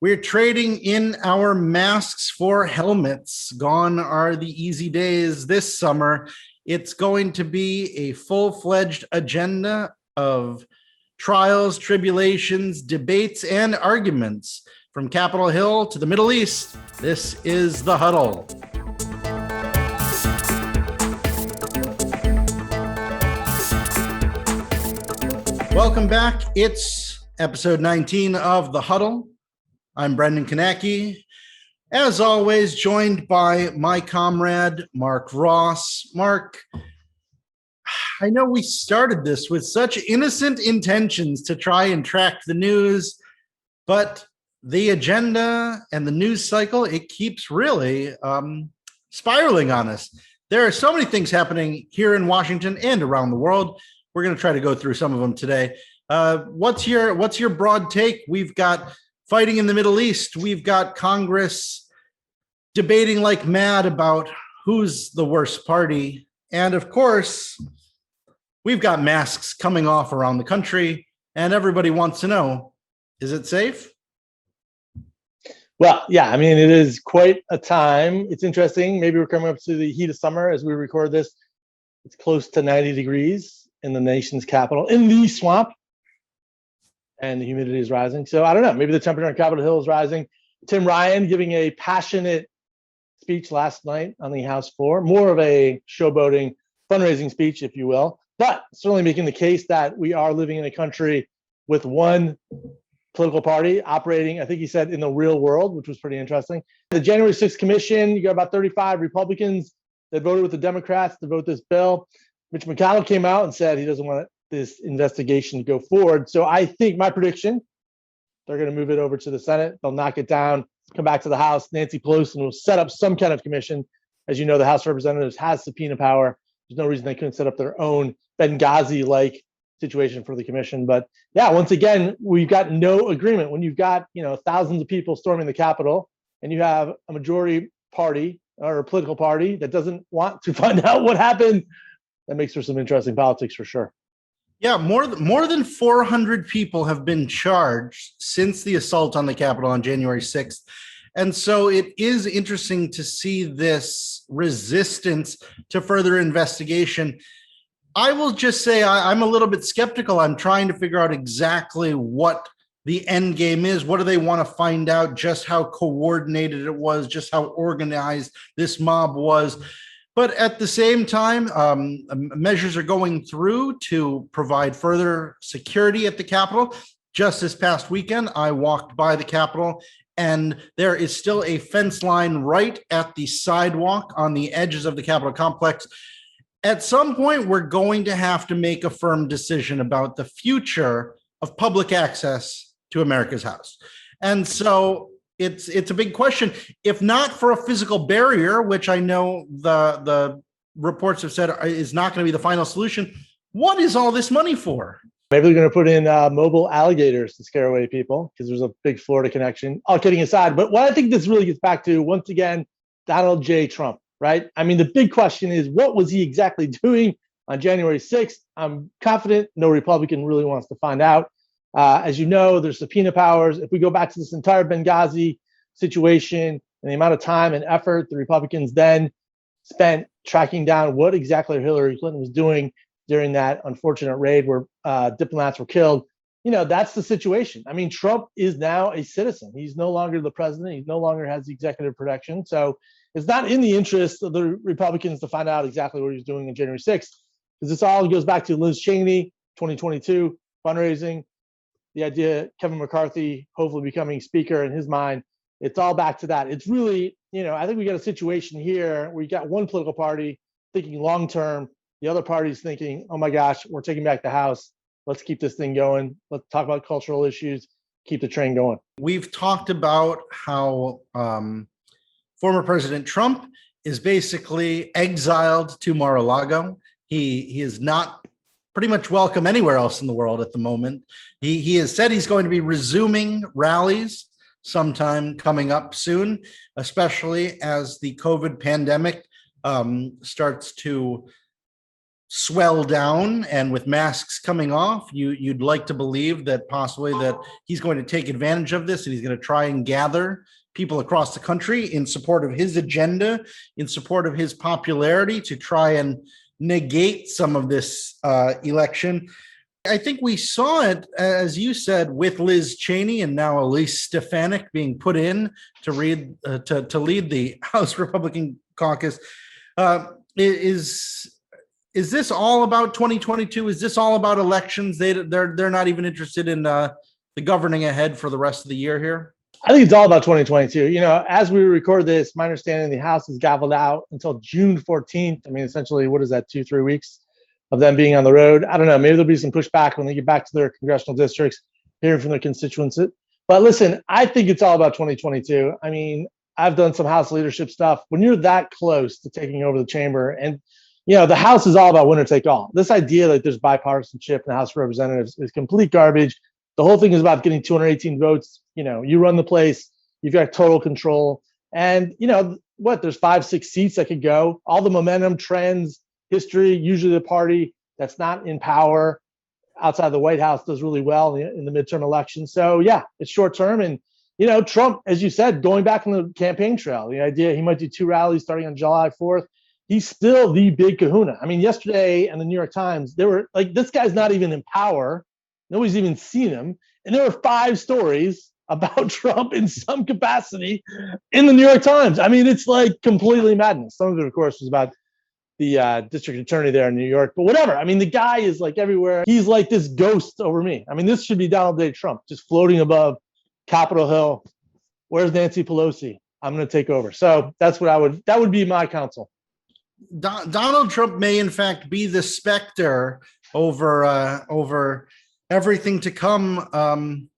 We're trading in our masks for helmets. Gone are the easy days this summer. It's going to be a full-fledged agenda of trials, tribulations, debates, and arguments. From Capitol Hill to the Middle East, this is The Huddle. Welcome back. It's episode 19 of The Huddle. I'm Brendan Kownacki, as always, joined by my comrade, Marc Ross. Marc, I know we started this with such innocent intentions to try and track the news, but the agenda and the news cycle, it keeps really spiraling on us. There are so many things happening here in Washington and around the world. We're going to try to go through some of them today. What's your broad take? We've got fighting in the Middle East. We've got Congress debating like mad about who's the worst party. And of course, we've got masks coming off around the country, and everybody wants to know, is it safe? Well, yeah, I mean, it is quite a time. It's interesting. Maybe we're coming up to the heat of summer as we record this. It's close to 90 degrees in the nation's capital, in the swamp. And the humidity is rising. So I don't know, maybe the temperature on Capitol Hill is rising. Tim Ryan giving a passionate speech last night on the House floor, more of a showboating fundraising speech, if you will, but certainly making the case that we are living in a country with one political party operating, I think he said, in the real world, which was pretty interesting. The January 6th commission, you got about 35 Republicans that voted with the Democrats to vote this bill. Mitch McConnell came out and said he doesn't want this investigation to go forward. So I think my prediction, they're going to move it over to the Senate. They'll knock it down, come back to the House. Nancy Pelosi will set up some kind of commission. As you know, the House of Representatives has subpoena power. There's no reason they couldn't set up their own Benghazi-like situation for the commission. But yeah, once again, we've got no agreement. When you've got, thousands of people storming the Capitol and you have a majority party or a political party that doesn't want to find out what happened, that makes for some interesting politics for sure. Yeah, more than 400 people have been charged since the assault on the Capitol on January 6th. And so it is interesting to see this resistance to further investigation. I will just say I'm a little bit skeptical. I'm trying to figure out exactly what the end game is. What do they want to find out? Just how coordinated it was, just how organized this mob was. But at the same time, measures are going through to provide further security at the Capitol. Just this past weekend, I walked by the Capitol, and there is still a fence line right at the sidewalk on the edges of the Capitol complex. At some point, we're going to have to make a firm decision about the future of public access to America's House. And so it's a big question. If not for a physical barrier, which I know the reports have said is not going to be the final solution, what is all this money for? Maybe they're going to put in mobile alligators to scare away people because there's a big Florida connection. All kidding aside, but what I think this really gets back to, once again, Donald J. Trump, right? I mean, the big question is, what was he exactly doing on January 6th? I'm confident no Republican really wants to find out. As you know, there's subpoena powers. If we go back to this entire Benghazi situation and the amount of time and effort the Republicans then spent tracking down what exactly Hillary Clinton was doing during that unfortunate raid where diplomats were killed, that's the situation. I mean, Trump is now a citizen. He's no longer the president. He no longer has the executive protection. So it's not in the interest of the Republicans to find out exactly what he's doing on January 6th, because this all goes back to Liz Cheney, 2022, fundraising. The idea Kevin McCarthy hopefully becoming speaker in his mind, it's all back to that. It's really, I think we got a situation here where you got one political party thinking long term, the other party's thinking, oh my gosh, we're taking back the House. Let's keep this thing going. Let's talk about cultural issues, keep the train going. We've talked about how former President Trump is basically exiled to Mar-a-Lago. He is not pretty much welcome anywhere else in the world at the moment. He has said he's going to be resuming rallies sometime coming up soon, especially as the COVID pandemic starts to swell down, and with masks coming off, you'd like to believe that possibly that he's going to take advantage of this and he's going to try and gather people across the country in support of his agenda, in support of his popularity, to try and negate some of this election. I think we saw it, as you said, with Liz Cheney and now Elise Stefanik being put in to lead the House Republican caucus. Is this all about 2022? Is this all about elections? They're not even interested in the governing ahead for the rest of the year here? I think it's all about 2022. You know, as we record this, my understanding the House is gavelled out until June 14th. I mean, essentially, what is that, 2-3 weeks of them being on the road? I don't know. Maybe there'll be some pushback when they get back to their congressional districts, hearing from their constituents. But listen, I think it's all about 2022. I mean, I've done some House leadership stuff. When you're that close to taking over the chamber, and you know, the House is all about winner take all. This idea that there's bipartisanship in the House of Representatives is complete garbage. The whole thing is about getting 218 votes. You know, you run the place, you've got total control. And, you know, there's 5-6 seats that could go. All the momentum, trends, history, usually the party that's not in power outside the White House does really well in the midterm election. So, yeah, it's short term. And, you know, Trump, as you said, going back on the campaign trail, the idea he might do 2 rallies starting on July 4th. He's still the big kahuna. I mean, yesterday in the New York Times, they were like, this guy's not even in power. Nobody's even seen him. And there were 5 stories about Trump in some capacity in the New York Times. I mean, it's like completely madness. Some of it, of course, was about the district attorney there in New York, but whatever. I mean, the guy is like everywhere. He's like this ghost over me. I mean, this should be Donald J. Trump just floating above Capitol Hill. Where's Nancy Pelosi? I'm going to take over. So that's what that would be my counsel. Donald Trump may in fact be the specter over everything to come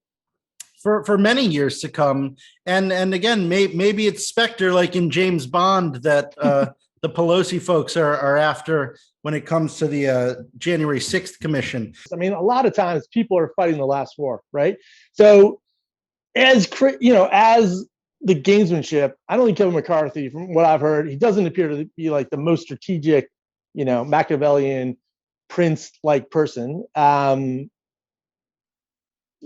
for many years to come. And again, maybe it's specter like in James Bond that the Pelosi folks are after when it comes to the January 6th commission. I mean, a lot of times people are fighting the last war, right? So as the gamesmanship, I don't think Kevin McCarthy, from what I've heard, he doesn't appear to be like the most strategic, you know, Machiavellian prince-like person.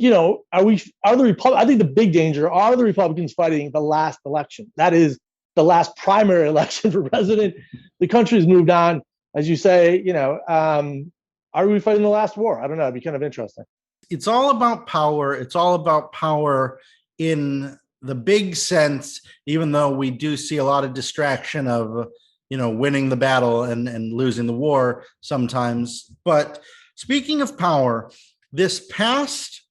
You know, I think the big danger are the Republicans fighting the last election. That is the last primary election for president. The country's moved on, as you say. You know, are we fighting the last war? I don't know. It'd be kind of interesting. It's all about power. It's all about power in the big sense, even though we do see a lot of distraction of, you know, winning the battle and losing the war sometimes. But speaking of power, this past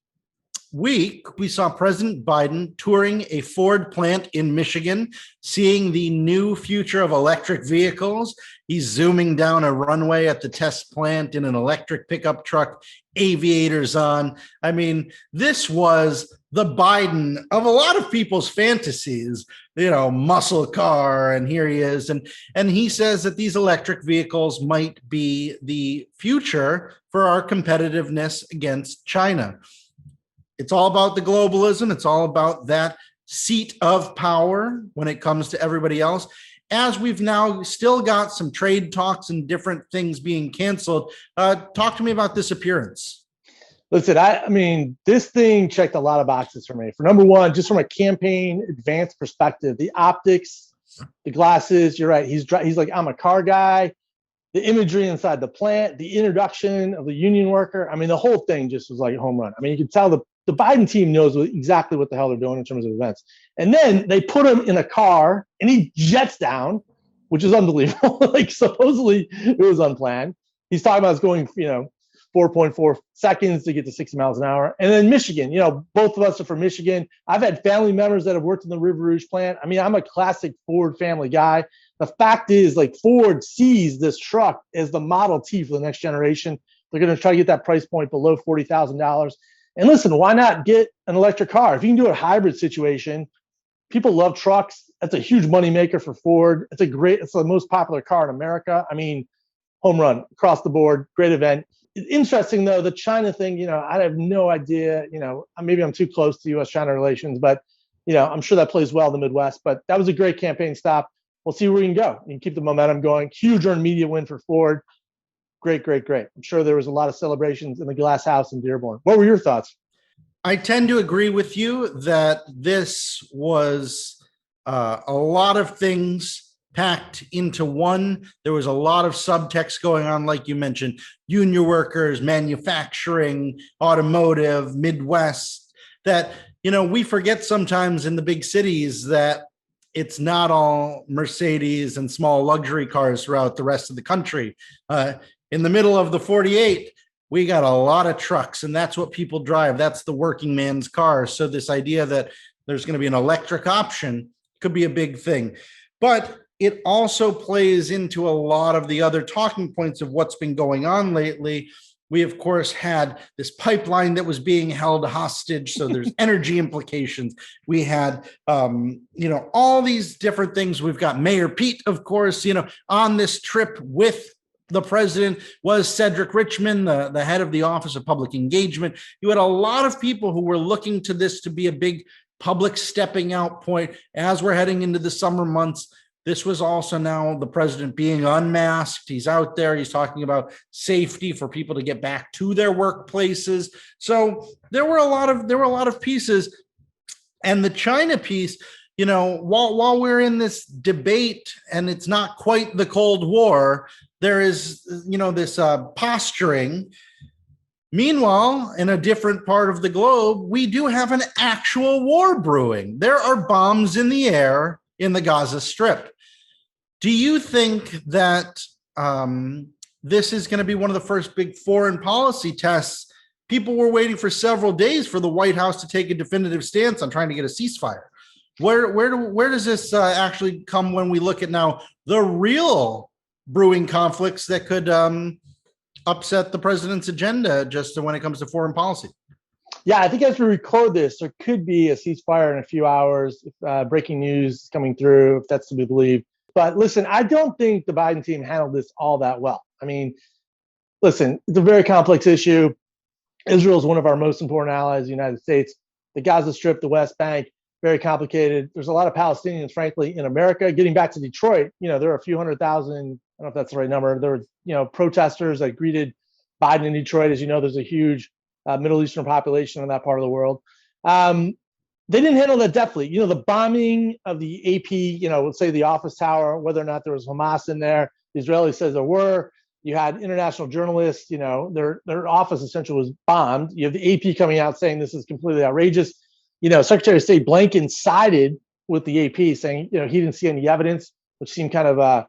week, we saw President Biden touring a Ford plant in Michigan, seeing the new future of electric vehicles. He's zooming down a runway at the test plant in an electric pickup truck, aviators on. I mean, this was the Biden of a lot of people's fantasies, you know, muscle car, and here he is. And he says that these electric vehicles might be the future for our competitiveness against China. It's all about the globalism. It's all about that seat of power when it comes to everybody else. As we've now still got some trade talks and different things being canceled, talk to me about this appearance. Listen, I mean, this thing checked a lot of boxes for me. For number one, just from a campaign advanced perspective, the optics, the glasses, you're right. He's like, I'm a car guy. The imagery inside the plant, the introduction of the union worker. I mean, the whole thing just was like a home run. I mean, you can tell the Biden team knows exactly what the hell they're doing in terms of events. And then they put him in a car and he jets down, which is unbelievable. Like supposedly it was unplanned. He's talking about going, you know, 4.4 seconds to get to 60 miles an hour. And then Michigan, you know, both of us are from Michigan. I've had family members that have worked in the River Rouge plant. I mean, I'm a classic Ford family guy. The fact is, like, Ford sees this truck as the Model T for the next generation. They're going to try to get that price point below $40,000. And listen, why not get an electric car? If you can do a hybrid situation, people love trucks. That's a huge moneymaker for Ford. It's the most popular car in America. I mean, home run across the board, great event. It's interesting, though, the China thing, you know, I have no idea, you know, maybe I'm too close to U.S.-China relations, but, you know, I'm sure that plays well in the Midwest. But that was a great campaign stop. We'll see where we can go and keep the momentum going. Huge earned media win for Ford. Great, great, great. I'm sure there was a lot of celebrations in the Glass House in Dearborn. What were your thoughts? I tend to agree with you that this was a lot of things packed into one. There was a lot of subtext going on, like you mentioned, union workers, manufacturing, automotive, Midwest, that, we forget sometimes in the big cities that it's not all Mercedes and small luxury cars throughout the rest of the country. In the middle of the 48, we got a lot of trucks, and that's what people drive. That's the working man's car. So this idea that there's going to be an electric option could be a big thing. But it also plays into a lot of the other talking points of what's been going on lately. We, of course, had this pipeline that was being held hostage. So there's energy implications. We had, all these different things. We've got Mayor Pete, of course, on this trip with the president was Cedric Richmond, the head of the Office of Public Engagement. You had a lot of people who were looking to this to be a big public stepping out point as we're heading into the summer months. This was also now the president being unmasked. He's out there. He's talking about safety for people to get back to their workplaces. So there were a lot of pieces, and the China piece. While we're in this debate and it's not quite the Cold War, there is, this posturing. Meanwhile, in a different part of the globe, we do have an actual war brewing. There are bombs in the air in the Gaza Strip. Do you think that this is going to be one of the first big foreign policy tests? People were waiting for several days for the White House to take a definitive stance on trying to get a ceasefire. Where does this actually come when we look at now the real brewing conflicts that could upset the president's agenda just when it comes to foreign policy? Yeah, I think as we record this, there could be a ceasefire in a few hours. Breaking news coming through, if that's to be believed. But listen, I don't think the Biden team handled this all that well. I mean, listen, it's a very complex issue. Israel is one of our most important allies, the United States. The Gaza Strip, the West Bank, very complicated. There's a lot of Palestinians, frankly, in America. Getting back to Detroit, there are a few 100,000, I don't know if that's the right number. There were, protesters that greeted Biden in Detroit. As you know, there's a huge Middle Eastern population in that part of the world. They didn't handle that deftly. The bombing of the AP, let's say the office tower, whether or not there was Hamas in there, the Israeli says there were. You had international journalists, their office essentially was bombed. You have the AP coming out saying this is completely outrageous. Secretary of State Blinken sided with the AP saying, he didn't see any evidence, which seemed kind of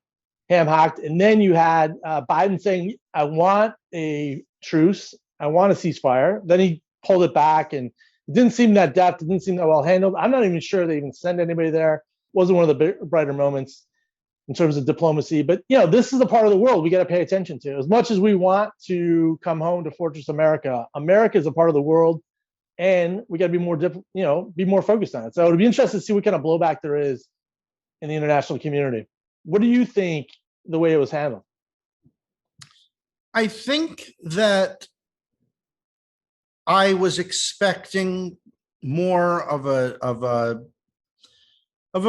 ham-hocked. And then you had Biden saying, I want a truce. I want a ceasefire. Then he pulled it back, and it didn't seem that deft. It didn't seem that well handled. I'm not even sure they even sent anybody there. Wasn't one of the brighter moments in terms of diplomacy. But, this is the part of the world we got to pay attention to. As much as we want to come home to Fortress America, America is a part of the world, and we got to be more, be more focused on it. So it'll be interesting to see what kind of blowback there is in the international community. What do you think the way it was handled? I think that I was expecting more of a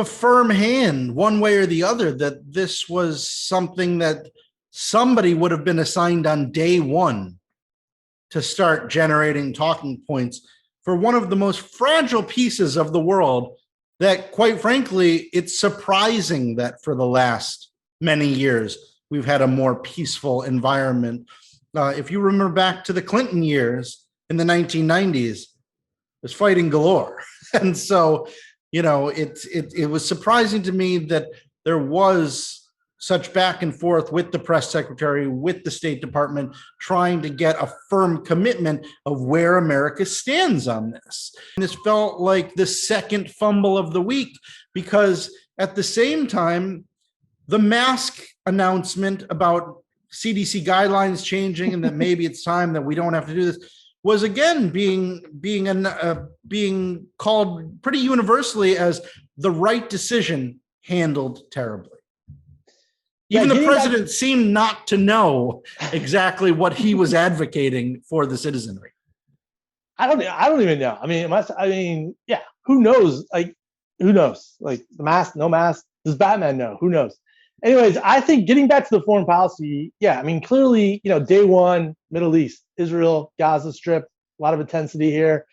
firm hand, one way or the other, that this was something that somebody would have been assigned on day one to start generating talking points for one of the most fragile pieces of the world that, quite frankly, it's surprising that for the last many years, we've had a more peaceful environment. If you remember back to the Clinton years in the 1990s, was fighting galore. And so, it was surprising to me that there was such back and forth with the press secretary, with the State Department, trying to get a firm commitment of where America stands on this. And this felt like the second fumble of the week, because at the same time, the mask announcement about CDC guidelines changing and that maybe it's time that we don't have to do this was again being called pretty universally as the right decision handled terribly. Even the president seemed not to know exactly what he was advocating for the citizenry. I don't even know. Yeah. Who knows? Who knows? The mask, no mask. Does Batman know? Who knows? Anyways, I think getting back to the foreign policy, yeah, I mean, clearly, day one, Middle East, Israel, Gaza Strip, a lot of intensity here,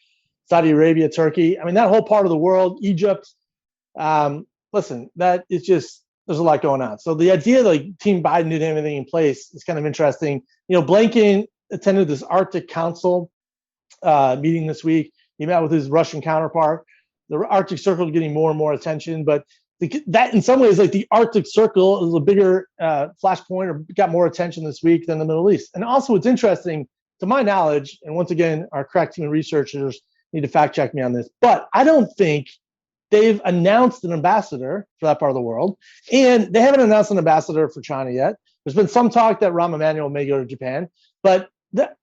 Saudi Arabia, Turkey. I mean, that whole part of the world, Egypt. Listen, that is just, there's a lot going on. So the idea that like Team Biden didn't have anything in place is kind of interesting. Blinken attended this Arctic Council meeting this week. He met with his Russian counterpart. The Arctic Circle getting more and more attention, but that in some ways, like the Arctic Circle is a bigger flashpoint or got more attention this week than the Middle East. And also what's interesting, to my knowledge, and once again, our crack team of researchers need to fact check me on this, but I don't think they've announced an ambassador for that part of the world. And they haven't announced an ambassador for China yet. There's been some talk that Rahm Emanuel may go to Japan, but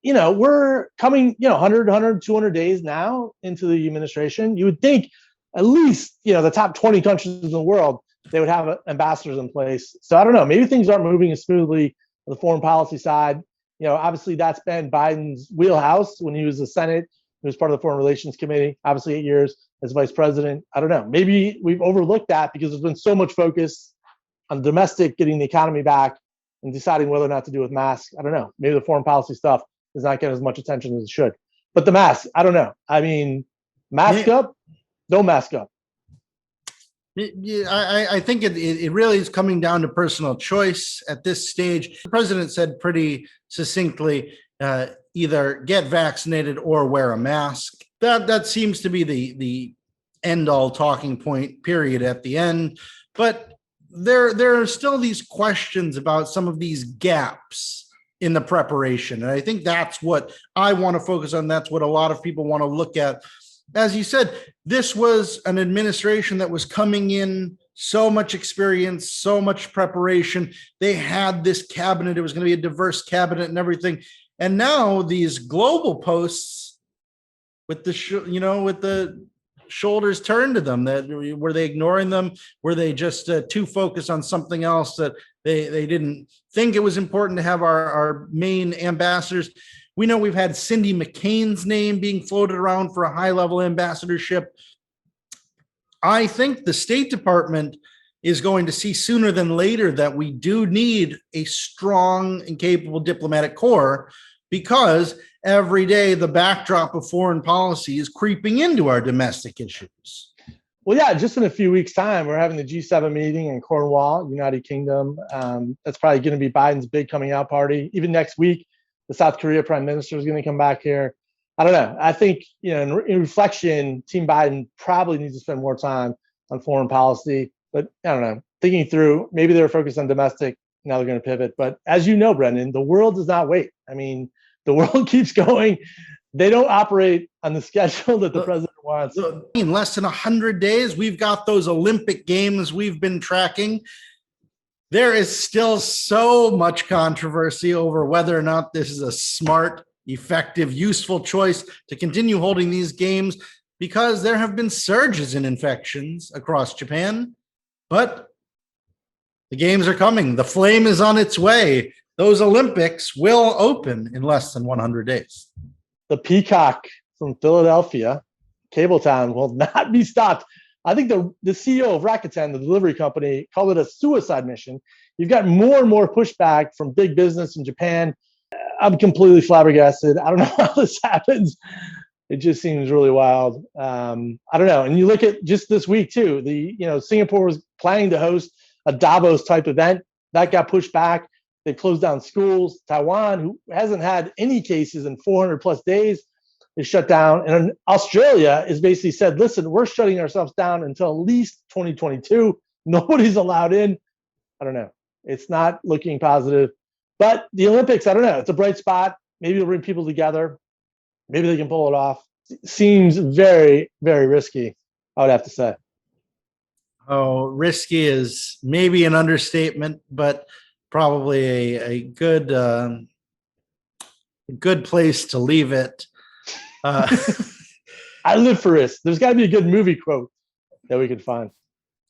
we're coming, 100, 200 days now into the administration. You would think at least, the top 20 countries in the world, they would have ambassadors in place. So I don't know, maybe things aren't moving as smoothly on the foreign policy side. Obviously that's been Biden's wheelhouse when he was the Senate. He was part of the Foreign Relations Committee, obviously 8 years as vice president. I don't know, maybe we've overlooked that because there's been so much focus on domestic, getting the economy back and deciding whether or not to do with masks. I don't know, maybe the foreign policy stuff is not getting as much attention as it should. But the mask, I don't know. I mean, mask up, don't mask up. Yeah, I think it really is coming down to personal choice at this stage. The president said pretty succinctly, either get vaccinated or wear a mask. That seems to be the end all talking point, period, at the end. But there are still these questions about some of these gaps in the preparation. And I think that's what I want to focus on. That's what a lot of people want to look at. As you said, this was an administration that was coming in, so much experience, so much preparation. They had this cabinet. It was going to be a diverse cabinet and everything. And now these global posts with the shoulders turned to them, were they ignoring them? Were they just too focused on something else that they didn't think it was important to have our main ambassadors? We know we've had Cindy McCain's name being floated around for a high-level ambassadorship. I think the State Department is going to see sooner than later that we do need a strong and capable diplomatic corps, because every day the backdrop of foreign policy is creeping into our domestic issues. Well, yeah, just in a few weeks' time, we're having the G7 meeting in Cornwall, United Kingdom. That's probably going to be Biden's big coming out party. Even next week, the South Korea prime minister is going to come back here. I don't know. I think, in reflection, Team Biden probably needs to spend more time on foreign policy. But I don't know, thinking through, maybe they were focused on domestic. Now they're going to pivot. But as you know, Brendan, the world does not wait. I mean, the world keeps going. They don't operate on the schedule that the president wants. In less than 100 days, we've got those Olympic Games we've been tracking. There is still so much controversy over whether or not this is a smart, effective, useful choice to continue holding these games, because there have been surges in infections across Japan. But the games are coming. The flame is on its way. Those Olympics will open in less than 100 days. The Peacock from Philadelphia, Cabletown, will not be stopped. I think the CEO of Rakuten, the delivery company, called it a suicide mission. You've got more and more pushback from big business in Japan. I'm completely flabbergasted. I don't know how this happens. It just seems really wild. I don't know. And you look at just this week too. Singapore was planning to host a Davos type event that got pushed back. They closed down schools. Taiwan, who hasn't had any cases in 400 plus days, is shut down. And Australia is basically said, listen, we're shutting ourselves down until at least 2022. Nobody's allowed in. I don't know. It's not looking positive. But the Olympics, I don't know. It's a bright spot. Maybe it'll bring people together. Maybe they can pull it off. It seems very, very risky, I would have to say. Oh, risky is maybe an understatement, but probably a good place to leave it. I live for risk. There's got to be a good movie quote that we could find.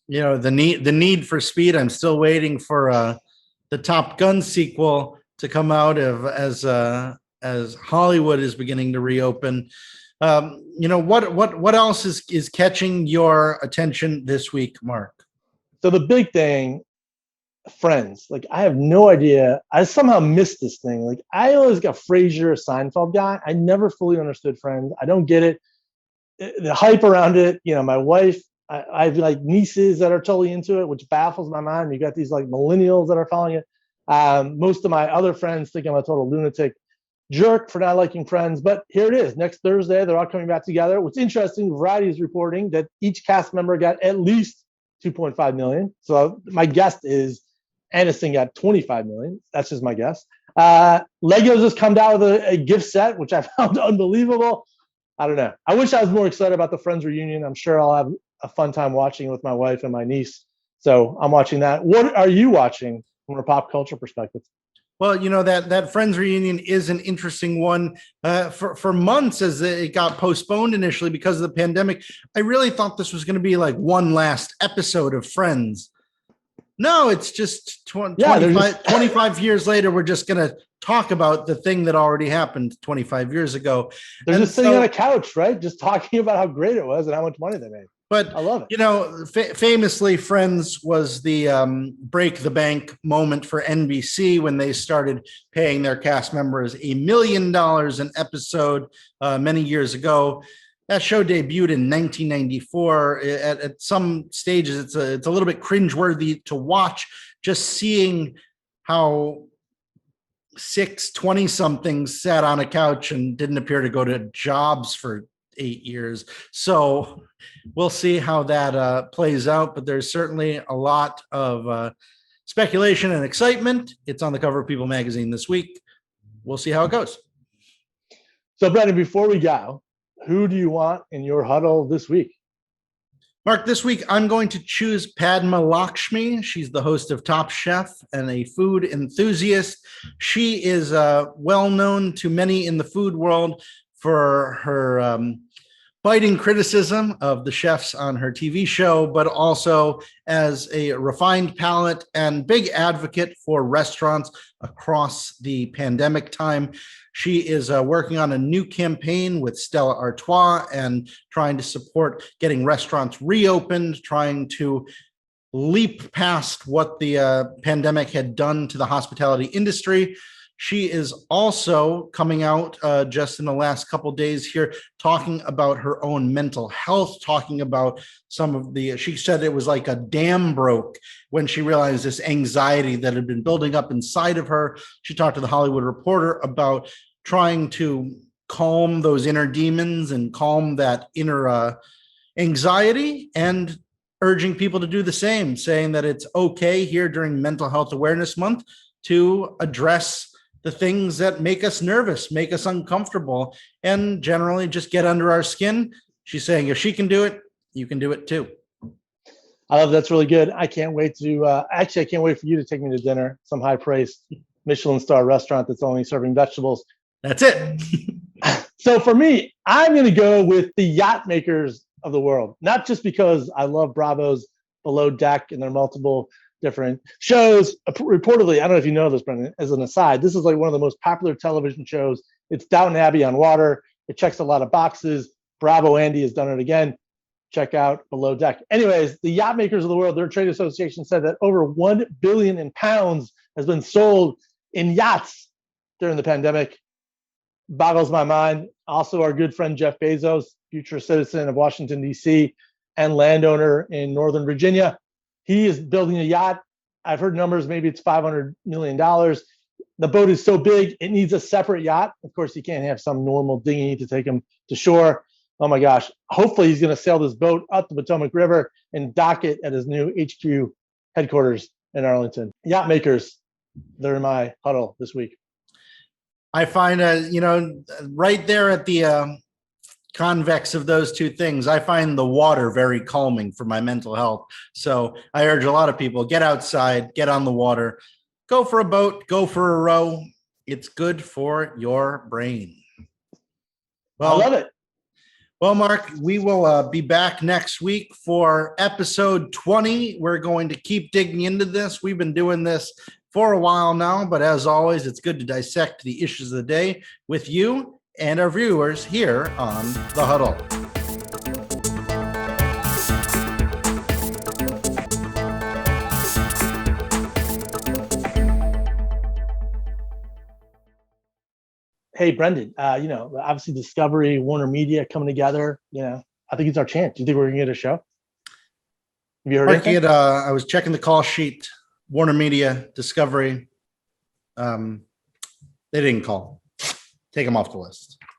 The need for speed. I'm still waiting for the Top Gun sequel to come out as Hollywood is beginning to reopen. What else is catching your attention this week, Mark? So the big thing, Friends. Like, I have no idea. I somehow missed this thing. Like, I always got Frasier, Seinfeld guy. I never fully understood Friends. I don't get it. The hype around it. My wife, I have like nieces that are totally into it, which baffles my mind. You got these like millennials that are following it. Most of my other friends think I'm a total lunatic jerk for not liking Friends, but here it is. Next Thursday, they're all coming back together. What's interesting, Variety is reporting that each cast member got at least 2.5 million. So my guess is Aniston got 25 million. That's just my guess. Legos has come down with a gift set, which I found unbelievable. I don't know. I wish I was more excited about the Friends reunion. I'm sure I'll have a fun time watching it with my wife and my niece. So I'm watching that. What are you watching from a pop culture perspective? Well, that Friends reunion is an interesting one. For months, as it got postponed initially because of the pandemic, I really thought this was going to be like one last episode of Friends. No, it's just 25 years later. We're just going to talk about the thing that already happened 25 years ago. They're just sitting on a couch, right? Just talking about how great it was and how much money they made. But I love it. Famously, Friends was the break the bank moment for NBC when they started paying their cast members $1 million an episode many years ago. That show debuted in 1994. At some stages, it's a little bit cringeworthy to watch, just seeing how 20-somethings sat on a couch and didn't appear to go to jobs for 8 years. So we'll see how that plays out. But there's certainly a lot of speculation and excitement. It's on the cover of People magazine this week. We'll see how it goes. So, Brendan, before we go, who do you want in your huddle this week? Mark, this week I'm going to choose Padma Lakshmi. She's the host of Top Chef and a food enthusiast. She is well known to many in the food world for her biting criticism of the chefs on her TV show, but also as a refined palate and big advocate for restaurants across the pandemic time. She is working on a new campaign with Stella Artois and trying to support getting restaurants reopened, trying to leap past what the pandemic had done to the hospitality industry. She is also coming out just in the last couple of days here, talking about her own mental health, talking about she said it was like a dam broke when she realized this anxiety that had been building up inside of her. She talked to the Hollywood Reporter about trying to calm those inner demons and calm that inner anxiety, and urging people to do the same, saying that it's okay here during Mental Health Awareness Month to address the things that make us nervous, make us uncomfortable, and generally just get under our skin. She's saying if she can do it, you can do it too. I love that's really good. I can't wait to I can't wait for you to take me to dinner, some high-priced Michelin star restaurant that's only serving vegetables. That's it. So for me, I'm going to go with the yacht makers of the world, not just because I love Bravo's Below Deck and their multiple different shows. Reportedly, I don't know if you know this, Brendan, as an aside, this is like one of the most popular television shows. It's Downton Abbey on water. It checks a lot of boxes. Bravo Andy has done it again. Check out Below Deck. Anyways, the yacht makers of the world, their trade association said that over 1 billion in pounds has been sold in yachts during the pandemic. Boggles my mind. Also, our good friend Jeff Bezos, future citizen of Washington, D.C., and landowner in Northern Virginia. He is building a yacht. I've heard numbers, maybe it's $500 million. The boat is so big, it needs a separate yacht. Of course, you can't have some normal dinghy to take him to shore. Oh my gosh. Hopefully he's going to sail this boat up the Potomac River and dock it at his new HQ headquarters in Arlington. Yacht makers, they're in my huddle this week. I find, right there at the convex of those two things, I find the water very calming for my mental health. So I urge a lot of people, get outside, get on the water, go for a boat, go for a row. It's good for your brain. Well, I love it. Well, Mark, we will be back next week for episode 20. We're going to keep digging into this. We've been doing this for a while now, but as always, it's good to dissect the issues of the day with you and our viewers here on The Huddle. Hey, Brendan, obviously Discovery, Warner Media coming together. I think it's our chance. Do you think we're gonna get a show? Have you heard anything? I was checking the call sheet. Warner Media, Discovery. They didn't call. Take them off the list.